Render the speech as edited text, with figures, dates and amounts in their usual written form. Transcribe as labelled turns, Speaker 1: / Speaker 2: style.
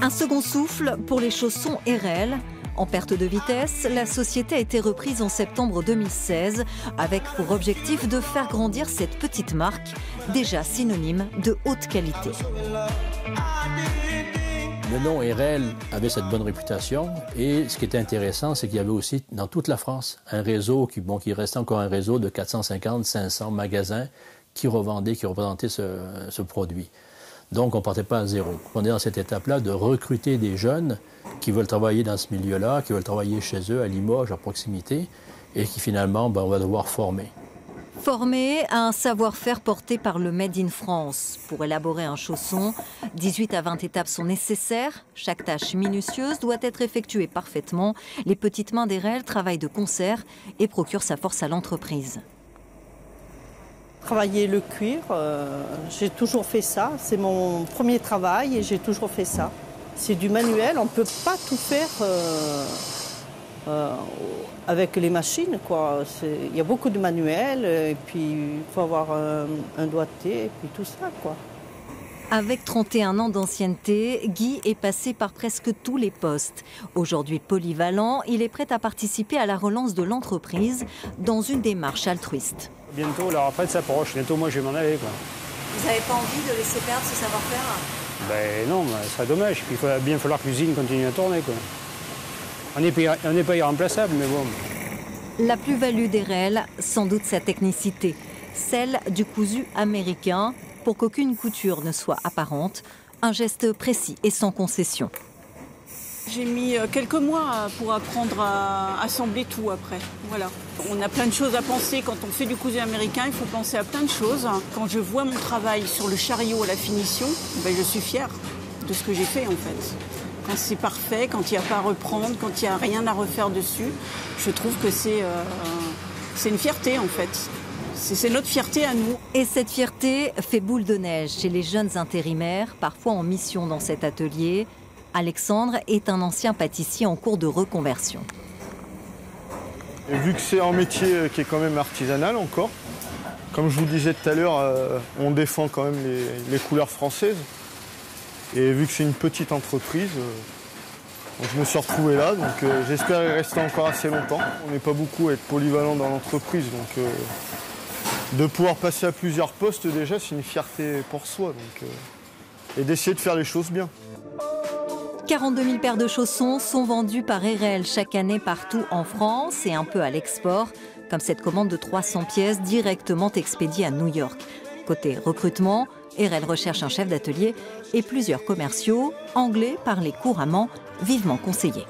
Speaker 1: Un second souffle pour les chaussons Erel. En perte de vitesse, la société a été reprise en septembre 2016 avec pour objectif de faire grandir cette petite marque, déjà synonyme de haute qualité.
Speaker 2: Le nom Erel avait cette bonne réputation et ce qui était intéressant, c'est qu'il y avait aussi dans toute la France un réseau qui restait encore un réseau de 450-500 magasins qui représentaient ce produit. Donc, on ne partait pas à zéro. On est dans cette étape-là de recruter des jeunes qui veulent travailler dans ce milieu-là, qui veulent travailler chez eux, à Limoges, à proximité, et qui finalement, on va devoir former.
Speaker 1: Former à un savoir-faire porté par le Made in France. Pour élaborer un chausson, 18 à 20 étapes sont nécessaires. Chaque tâche minutieuse doit être effectuée parfaitement. Les petites mains d'Erel travaillent de concert et procurent sa force à l'entreprise.
Speaker 3: Travailler le cuir, j'ai toujours fait ça. C'est mon premier travail et j'ai toujours fait ça. C'est du manuel, on ne peut pas tout faire avec les machines, quoi. Il y a beaucoup de manuels et puis il faut avoir un doigté et puis tout ça, quoi.
Speaker 1: Avec 31 ans d'ancienneté, Guy est passé par presque tous les postes. Aujourd'hui polyvalent, il est prêt à participer à la relance de l'entreprise dans une démarche altruiste.
Speaker 4: Bientôt, la retraite s'approche. Bientôt, moi, je vais m'en aller, quoi.
Speaker 1: Vous n'avez pas envie de laisser perdre ce savoir-faire?
Speaker 4: Ben non, ce serait dommage. Il va bien falloir que l'usine continue à tourner, quoi. On n'est pas irremplaçable, mais bon.
Speaker 1: La plus-value d'Erel, sans doute sa technicité, celle du cousu américain, pour qu'aucune couture ne soit apparente, un geste précis et sans concession.
Speaker 5: J'ai mis quelques mois pour apprendre à assembler tout après. Voilà. On a plein de choses à penser. Quand on fait du cousu américain, il faut penser à plein de choses. Quand je vois mon travail sur le chariot à la finition, ben je suis fière de ce que j'ai fait en fait. Quand c'est parfait, quand il n'y a pas à reprendre, quand il n'y a rien à refaire dessus, je trouve que c'est une fierté en fait. C'est notre fierté à nous.
Speaker 1: Et cette fierté fait boule de neige chez les jeunes intérimaires, parfois en mission dans cet atelier. Alexandre est un ancien pâtissier en cours de reconversion.
Speaker 6: Et vu que c'est un métier qui est quand même artisanal encore, comme je vous disais tout à l'heure, on défend quand même les couleurs françaises. Et vu que c'est une petite entreprise, je me suis retrouvé là, donc j'espère y rester encore assez longtemps. On n'est pas beaucoup à être polyvalent dans l'entreprise, donc de pouvoir passer à plusieurs postes déjà, c'est une fierté pour soi. Donc, et d'essayer de faire les choses bien.
Speaker 1: 42 000 paires de chaussons sont vendues par Erel chaque année partout en France et un peu à l'export, comme cette commande de 300 pièces directement expédiée à New York. Côté recrutement, Erel recherche un chef d'atelier et plusieurs commerciaux, anglais parlés couramment, vivement conseillés.